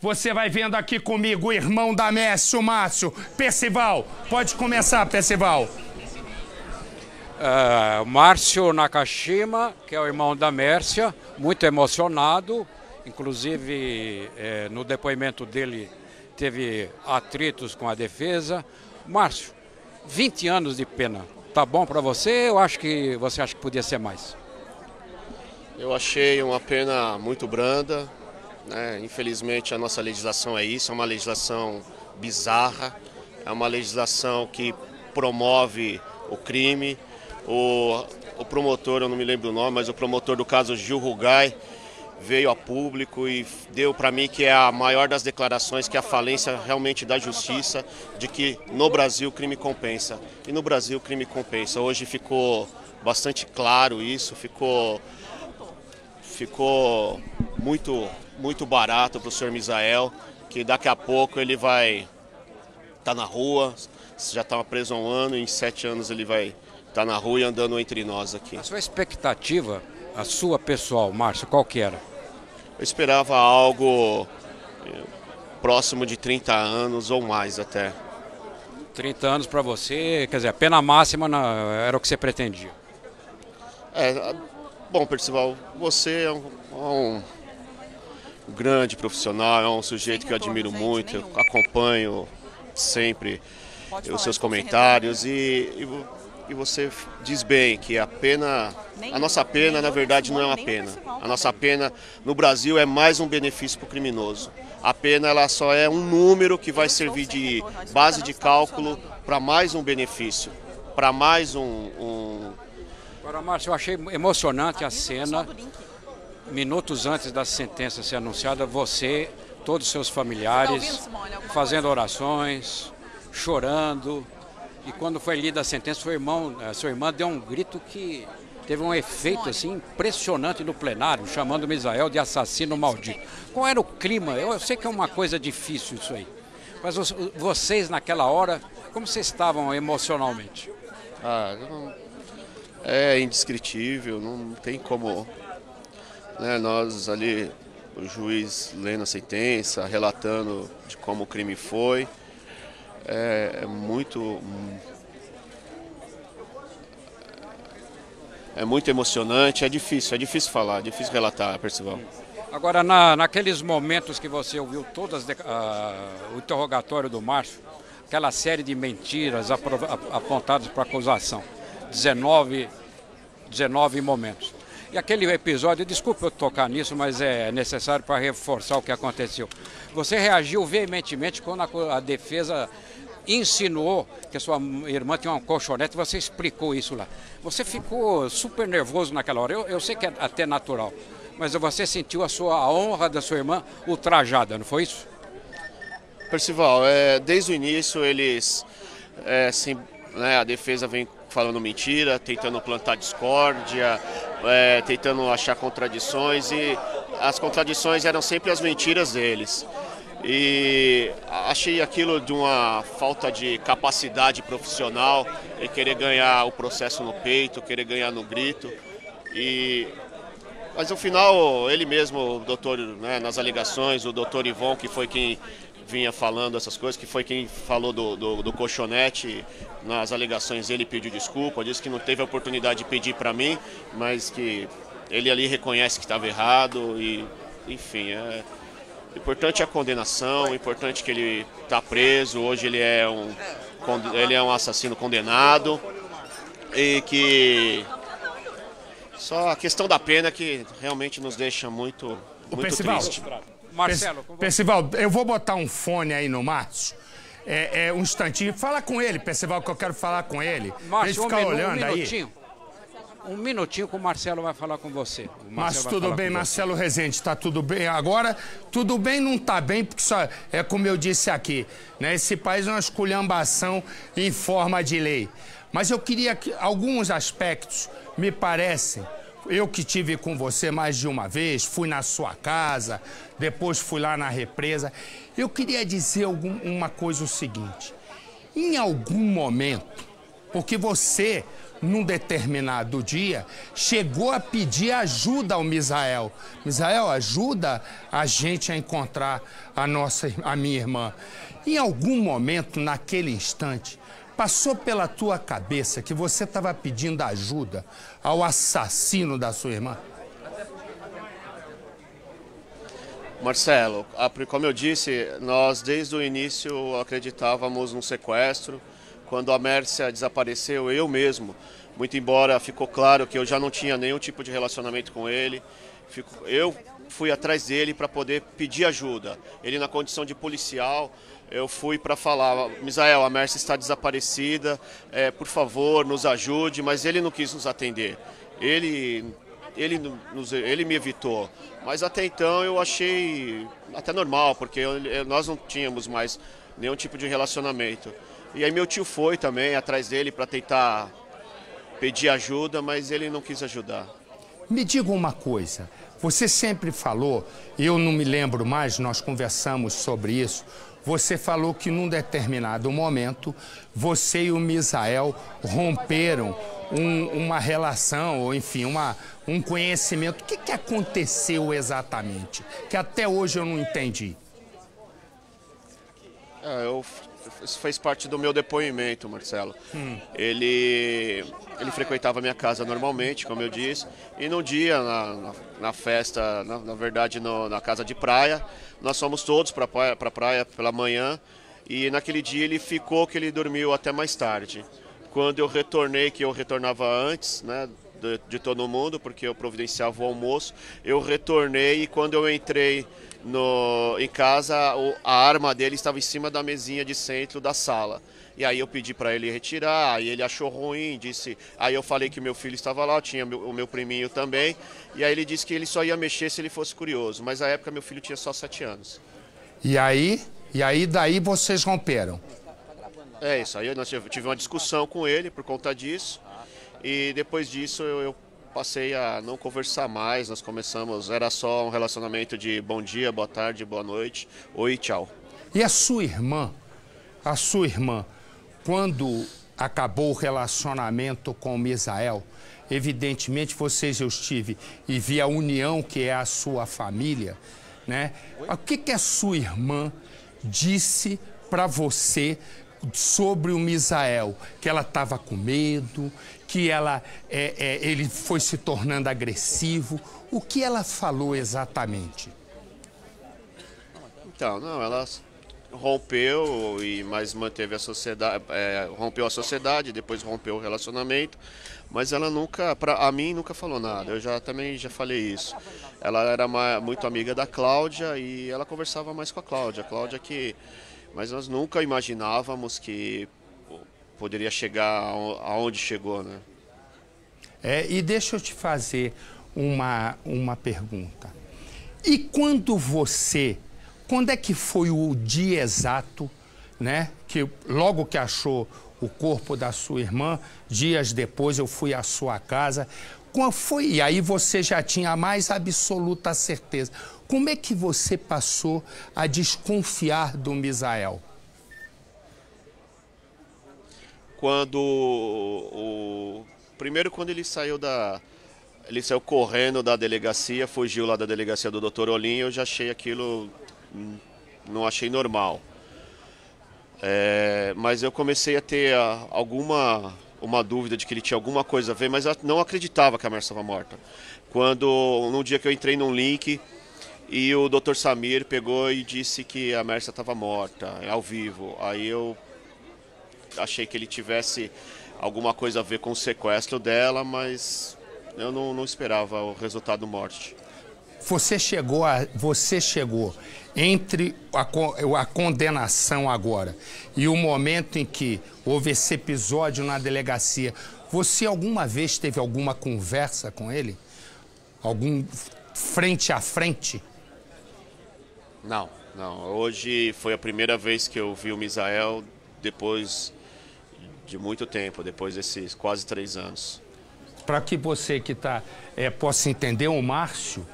Você vai vendo aqui comigo o irmão da Mércia, o Márcio. Percival, pode começar, Percival. Márcio Nakashima, que é o irmão da Mércia, muito emocionado. Inclusive, no depoimento dele, teve atritos com a defesa. Márcio, 20 anos de pena, tá bom para você ou você acha que podia ser mais? Eu achei uma pena muito branda, né? Infelizmente a nossa legislação é isso, é uma legislação bizarra, é uma legislação que promove o crime. O promotor, eu não me lembro o nome, mas o promotor do caso Gil Rugai veio a público e deu para mim que é a maior das declarações, que é a falência realmente da justiça, de que no Brasil o crime compensa. E no Brasil o crime compensa. Hoje ficou bastante claro isso, ficou muito barato para o senhor Misael, que daqui a pouco ele vai estar na rua, já estava preso há 1 ano, e em 7 anos ele vai estar na rua e andando entre nós aqui. A sua expectativa, a sua pessoal, Márcio, qual que era? Eu esperava algo próximo de 30 anos ou mais até. 30 anos para você, quer dizer, a pena máxima era o que você pretendia. Bom, Percival, você é um grande profissional, é um sujeito que eu admiro muito, eu acompanho sempre os seus comentários e você diz bem que a nossa pena na verdade não é uma pena. A nossa pena no Brasil é mais um benefício para o criminoso. A pena ela só é um número que vai servir de base de cálculo para mais um benefício, para mais Agora, Márcio, eu achei emocionante a cena, minutos antes da sentença ser anunciada, você, todos os seus familiares, fazendo orações, chorando. E quando foi lida a sentença, sua irmã deu um grito que teve um efeito assim, impressionante no plenário, chamando o Misael de assassino maldito. Qual era o clima? Eu sei que é uma coisa difícil isso aí, mas vocês naquela hora, como vocês estavam emocionalmente? É indescritível, não tem como, né, nós ali, o juiz lendo a sentença, relatando de como o crime foi, é muito emocionante, é difícil falar, é difícil relatar, Percival. Agora, naqueles momentos que você ouviu o interrogatório do Márcio, aquela série de mentiras apontadas para a acusação, 19 momentos. E aquele episódio, desculpe eu tocar nisso, mas é necessário para reforçar o que aconteceu. Você reagiu veementemente quando a defesa insinuou que a sua irmã tinha um colchonete, você explicou isso lá. Você ficou super nervoso naquela hora. Eu sei que é até natural, mas você sentiu a honra da sua irmã ultrajada, não foi isso? Percival, desde o início eles, a defesa vem falando mentira, tentando plantar discórdia, tentando achar contradições, e as contradições eram sempre as mentiras deles. E achei aquilo de uma falta de capacidade profissional, e querer ganhar o processo no peito, querer ganhar no grito. Mas no final, ele mesmo, o doutor, né, nas alegações, o doutor Ivon, que foi quem vinha falando essas coisas, que foi quem falou do colchonete, nas alegações ele pediu desculpa, disse que não teve a oportunidade de pedir para mim, mas que ele ali reconhece que estava errado e, enfim, o importante é a condenação, o importante é que ele está preso, hoje ele é um assassino condenado e que só a questão da pena que realmente nos deixa muito triste. Marcelo, Percival, eu vou botar um fone aí no Márcio. Um instantinho. Fala com ele, Percival, que eu quero falar com ele. Márcio, ficar olhando aí. Um minutinho que o Marcelo vai falar com você. Márcio, tudo bem? Marcelo Rezende, tá tudo bem? Agora, tudo bem não tá bem, porque só é como eu disse aqui, né? Esse país é uma esculhambação em forma de lei. Mas eu queria que alguns aspectos me parecem. Eu que tive com você mais de uma vez, fui na sua casa, depois fui lá na represa. Eu queria dizer uma coisa, o seguinte. Em algum momento, porque você num determinado dia, chegou a pedir ajuda ao Misael. Misael, ajuda a gente a encontrar a minha irmã. Em algum momento, naquele instante, passou pela tua cabeça que você estava pedindo ajuda ao assassino da sua irmã? Marcelo, como eu disse, nós desde o início acreditávamos no sequestro. Quando a Mércia desapareceu, eu mesmo, muito embora ficou claro que eu já não tinha nenhum tipo de relacionamento com ele, eu fui atrás dele para poder pedir ajuda. Ele na condição de policial, eu fui para falar, Misael, a Mércia está desaparecida, por favor, nos ajude, mas ele não quis nos atender. Ele me evitou, mas até então eu achei até normal, porque nós não tínhamos mais nenhum tipo de relacionamento. E aí meu tio foi também atrás dele para tentar pedir ajuda, mas ele não quis ajudar. Me diga uma coisa, você sempre falou, eu não me lembro mais, nós conversamos sobre isso, você falou que num determinado momento você e o Misael romperam uma relação, ou enfim, um conhecimento. O que aconteceu exatamente? Que até hoje eu não entendi. Isso fez parte do meu depoimento, Marcelo. Ele frequentava a minha casa normalmente, como eu disse, e num dia, na festa, na verdade, na casa de praia, nós fomos todos para a praia pela manhã, e naquele dia ele dormiu até mais tarde. Quando eu retornei, que eu retornava antes, né, de todo mundo, porque eu providenciava o almoço, eu retornei e quando eu entrei em casa, a arma dele estava em cima da mesinha de centro da sala. E aí eu pedi para ele retirar, aí ele achou ruim, aí eu falei que meu filho estava lá, tinha o meu priminho também, e aí ele disse que ele só ia mexer se ele fosse curioso, mas na época meu filho tinha só 7 anos. E aí daí vocês romperam? É isso, aí eu tive uma discussão com ele por conta disso, e depois disso eu passei a não conversar mais, nós começamos, era só um relacionamento de bom dia, boa tarde, boa noite, oi, tchau. E a sua irmã, quando acabou o relacionamento com o Misael, evidentemente eu estive e vi a união que é a sua família, né? O que a sua irmã disse para você sobre o Misael? Que ela estava com medo, que ele foi se tornando agressivo. O que ela falou exatamente? Então, não, ela rompeu, mas manteve a sociedade, rompeu a sociedade, depois rompeu o relacionamento, mas ela a mim nunca falou nada, eu também já falei isso. Ela era muito amiga da Cláudia e ela conversava mais com a Cláudia, mas nós nunca imaginávamos que poderia chegar aonde chegou, né? E deixa eu te fazer uma pergunta. E quando é que foi o dia exato, né? Que logo que achou o corpo da sua irmã, dias depois eu fui à sua casa. Qual foi? E aí você já tinha a mais absoluta certeza. Como é que você passou a desconfiar do Misael? Primeiro, quando ele saiu correndo da delegacia, fugiu lá da delegacia do Dr. Olinho, eu já achei aquilo, não achei normal. Mas eu comecei a ter uma dúvida de que ele tinha alguma coisa a ver, mas eu não acreditava que a Mércia estava morta. Num dia que eu entrei num link e o Dr. Samir pegou e disse que a Mércia estava morta, ao vivo, aí eu achei que ele tivesse alguma coisa a ver com o sequestro dela, mas eu não esperava o resultado morte. Você chegou entre a condenação agora e o momento em que houve esse episódio na delegacia, você alguma vez teve alguma conversa com ele? Algum frente a frente? Não. Hoje foi a primeira vez que eu vi o Misael depois de muito tempo, depois desses quase 3 anos. Para que você que possa entender, o Márcio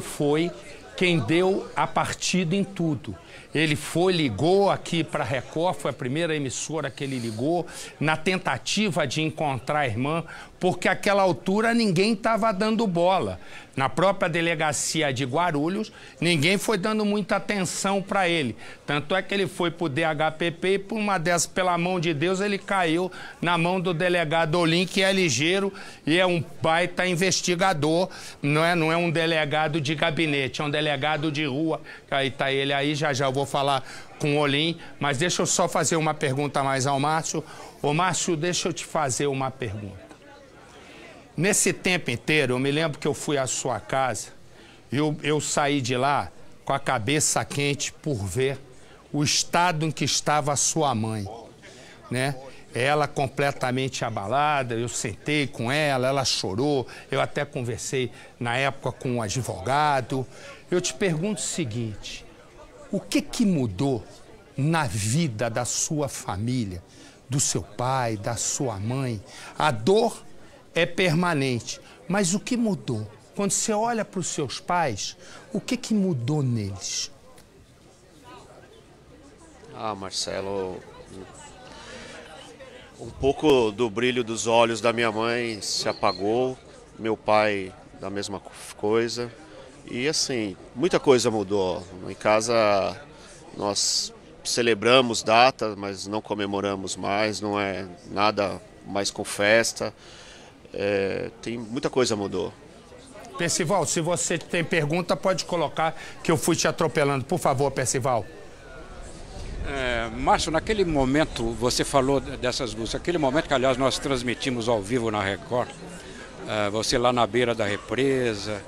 foi quem deu a partida em tudo. Ele ligou aqui para a Record, foi a primeira emissora que ele ligou, na tentativa de encontrar a irmã, porque àquela altura ninguém estava dando bola. Na própria delegacia de Guarulhos, ninguém foi dando muita atenção para ele. Tanto é que ele foi para o DHPP e, por uma dessas, pela mão de Deus, ele caiu na mão do delegado Olim, que é ligeiro e é um baita investigador, não é um delegado de gabinete, é um delegado de rua. Aí está ele aí, já eu vou falar com o Olim, mas deixa eu só fazer uma pergunta mais ao Márcio. Ô Márcio, deixa eu te fazer uma pergunta. Nesse tempo inteiro, eu me lembro que eu fui à sua casa e eu saí de lá com a cabeça quente por ver o estado em que estava a sua mãe, né? Ela completamente abalada, eu sentei com ela, ela chorou, eu até conversei na época com um advogado. Eu te pergunto o seguinte, o que mudou na vida da sua família, do seu pai, da sua mãe? A dor é permanente, mas o que mudou? Quando você olha para os seus pais, o que mudou neles? Ah, Marcelo, um pouco do brilho dos olhos da minha mãe se apagou, meu pai da mesma coisa. E assim, muita coisa mudou. Em casa nós celebramos datas, mas não comemoramos mais, não é nada mais com festa. Tem muita coisa mudou. Percival, se você tem pergunta, pode colocar que eu fui te atropelando. Por favor, Percival. Márcio, naquele momento, você falou dessas luzes, aquele momento que, aliás, nós transmitimos ao vivo na Record, você lá na beira da represa,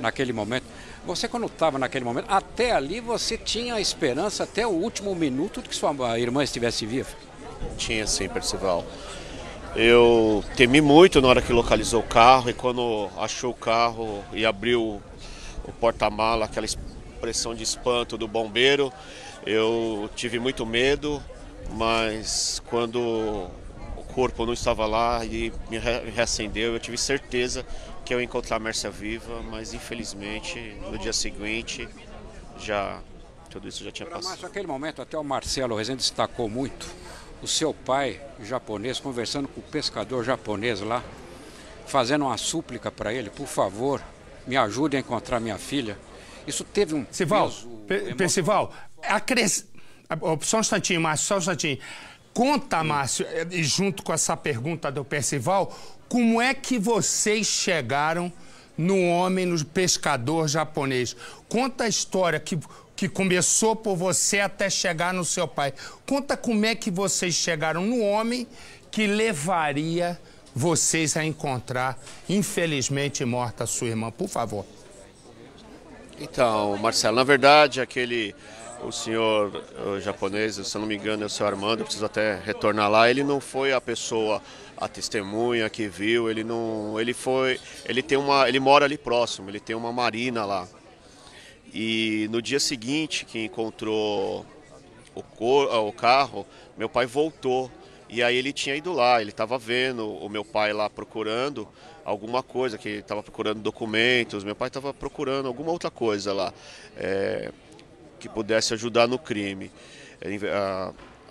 naquele momento, você quando estava naquele momento, até ali você tinha a esperança, até o último minuto, de que sua irmã estivesse viva? Tinha sim, Percival. Eu temi muito na hora que localizou o carro e quando achou o carro e abriu o porta-mala, aquela expressão de espanto do bombeiro, eu tive muito medo, mas quando o corpo não estava lá e me reacendeu, eu tive certeza que eu ia encontrar a Mércia viva, mas infelizmente no dia seguinte tudo isso já tinha passado. Mas naquele momento até o Marcelo Rezende destacou muito o seu pai japonês conversando com o pescador japonês lá, fazendo uma súplica para ele, por favor, me ajude a encontrar minha filha. Isso teve um Percival, só um instantinho, Márcio, só um instantinho. Conta, Márcio, junto com essa pergunta do Percival, como é que vocês chegaram no pescador japonês? Conta a história que começou por você até chegar no seu pai. Conta como é que vocês chegaram no homem que levaria vocês a encontrar, infelizmente, morta a sua irmã. Por favor. Então, Marcelo, na verdade, o senhor japonês, se eu não me engano, é o seu Armando, eu preciso até retornar lá, ele não foi a pessoa, a testemunha que viu, ele mora ali próximo, ele tem uma marina lá. E no dia seguinte que encontrou o carro, meu pai voltou. E aí ele tinha ido lá, ele estava vendo o meu pai lá procurando alguma coisa, que ele estava procurando documentos, meu pai estava procurando alguma outra coisa lá, que pudesse ajudar no crime,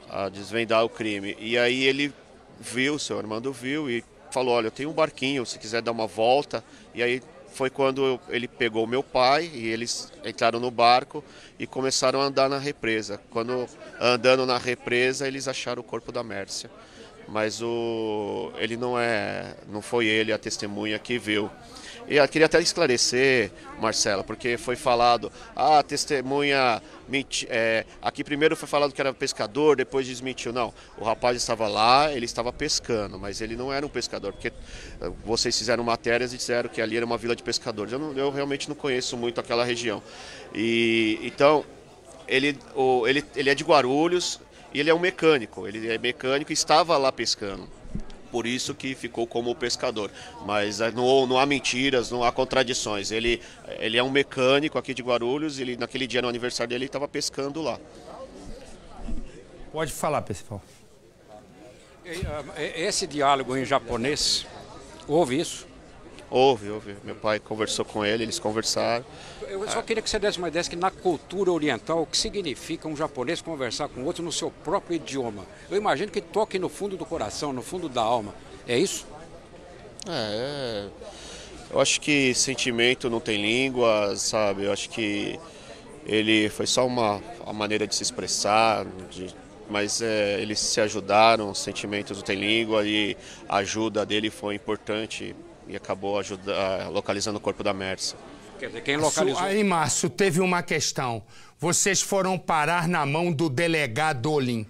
a desvendar o crime. E aí ele viu, o seu Armando viu e falou, olha, eu tenho um barquinho, se quiser dar uma volta. E aí foi quando ele pegou meu pai e eles entraram no barco e começaram a andar na represa. Quando andando na represa, eles acharam o corpo da Mércia. Mas ele não foi ele a testemunha que viu. E eu queria até esclarecer, Marcela, porque foi falado, a testemunha, aqui primeiro foi falado que era pescador, depois desmentiu. Não, o rapaz estava lá, ele estava pescando, mas ele não era um pescador, porque vocês fizeram matérias e disseram que ali era uma vila de pescadores. Eu realmente não conheço muito aquela região. Então, ele é de Guarulhos e ele é um mecânico, ele é mecânico e estava lá pescando. Por isso que ficou como pescador. Mas não há mentiras, não há contradições. Ele é um mecânico aqui de Guarulhos e naquele dia, no aniversário dele, ele estava pescando lá. Pode falar, pessoal. Esse diálogo em japonês, houve isso? Houve. Meu pai conversou com ele, eles conversaram. Eu só queria que você desse uma ideia que na cultura oriental, o que significa um japonês conversar com outro no seu próprio idioma? Eu imagino que toque no fundo do coração, no fundo da alma. É isso? Eu acho que sentimento não tem língua, sabe? Eu acho que ele foi só uma maneira de se expressar, mas eles se ajudaram, sentimentos não tem língua e a ajuda dele foi importante e acabou localizando o corpo da Mércia. Quer dizer, quem localizou... Aí, Márcio, teve uma questão. Vocês foram parar na mão do delegado Olim,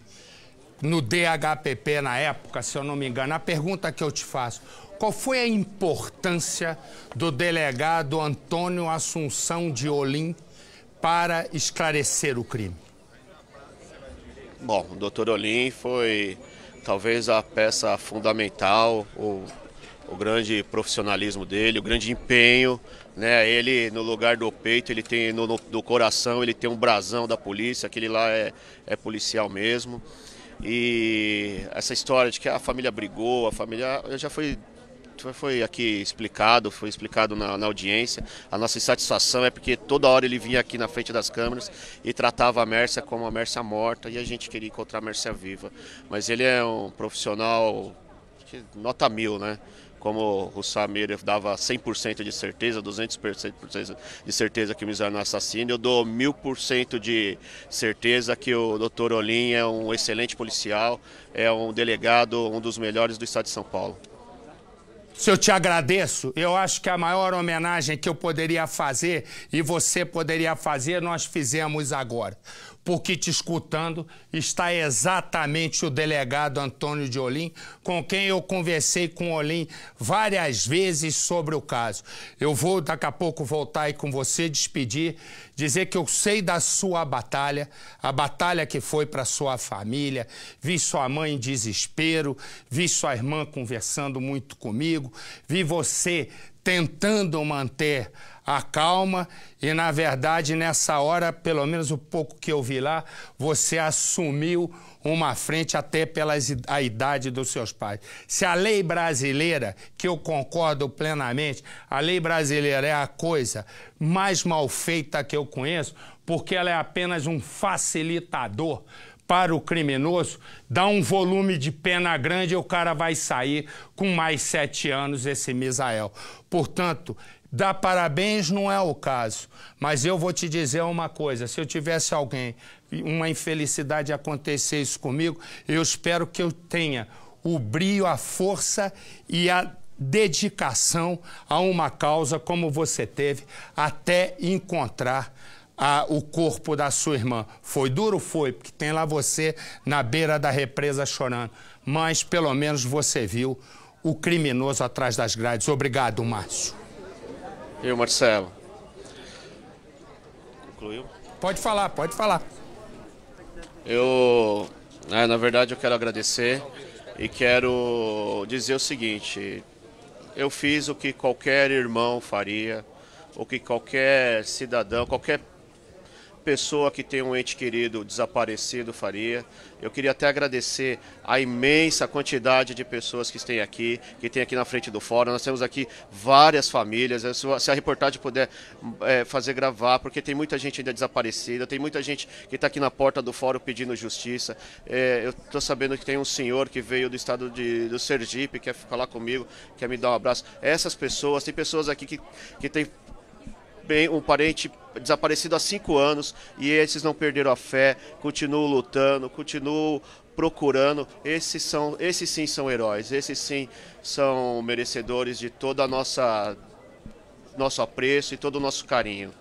no DHPP na época, se eu não me engano. A pergunta que eu te faço, qual foi a importância do delegado Antônio Assunção de Olim para esclarecer o crime? Bom, o Dr. Olim foi talvez a peça fundamental, o grande profissionalismo dele, o grande empenho, né? Ele no lugar do peito, ele tem do coração, ele tem um brasão da polícia, aquele lá é policial mesmo. E essa história de que a família brigou, a família já foi aqui explicado, foi explicado na audiência. A nossa insatisfação é porque toda hora ele vinha aqui na frente das câmeras e tratava a Mércia como a Mércia morta e a gente queria encontrar a Mércia viva. Mas ele é um profissional que nota 1000, né? Como o Samir dava 100% de certeza, 200% de certeza que o Misael não é assassino, eu dou 1000% de certeza que o Dr. Olim é um excelente policial, é um delegado, um dos melhores do estado de São Paulo. Se eu te agradeço, eu acho que a maior homenagem que eu poderia fazer e você poderia fazer, nós fizemos agora. Porque te escutando está exatamente o delegado Antônio de Olim, com quem eu conversei com o Olim várias vezes sobre o caso. Eu vou daqui a pouco voltar aí com você, despedir, dizer que eu sei da sua batalha, a batalha que foi para sua família, vi sua mãe em desespero, vi sua irmã conversando muito comigo, vi você tentando manter a calma e, na verdade, nessa hora, pelo menos o pouco que eu vi lá, você assumiu uma frente até pela idade dos seus pais. Se a lei brasileira, que eu concordo plenamente, a lei brasileira é a coisa mais mal feita que eu conheço, porque ela é apenas um facilitador para o criminoso, dá um volume de pena grande e o cara vai sair com mais 7 anos, esse Misael. Portanto, dar parabéns não é o caso, mas eu vou te dizer uma coisa, se eu tivesse uma infelicidade acontecer isso comigo, eu espero que eu tenha o brio, a força e a dedicação a uma causa como você teve, até encontrar o corpo da sua irmã. Foi duro? Foi, porque tem lá você na beira da represa chorando. Mas, pelo menos, você viu o criminoso atrás das grades. Obrigado, Márcio. E o Marcelo? Concluiu? Pode falar, pode falar. Na verdade, eu quero agradecer e quero dizer o seguinte. Eu fiz o que qualquer irmão faria, o que qualquer cidadão, qualquer pessoa que tem um ente querido desaparecido faria. Eu queria até agradecer a imensa quantidade de pessoas que tem aqui na frente do fórum. Nós temos aqui várias famílias. Se a reportagem puder fazer gravar, porque tem muita gente ainda desaparecida, tem muita gente que está aqui na porta do fórum pedindo justiça. Eu estou sabendo que tem um senhor que veio do estado do Sergipe, quer falar comigo, quer me dar um abraço. Essas pessoas, tem pessoas aqui que tem um parente desaparecido há 5 anos e esses não perderam a fé, continuam lutando, continuam procurando. Esses sim são heróis, esses sim são merecedores de todo nosso apreço e todo o nosso carinho.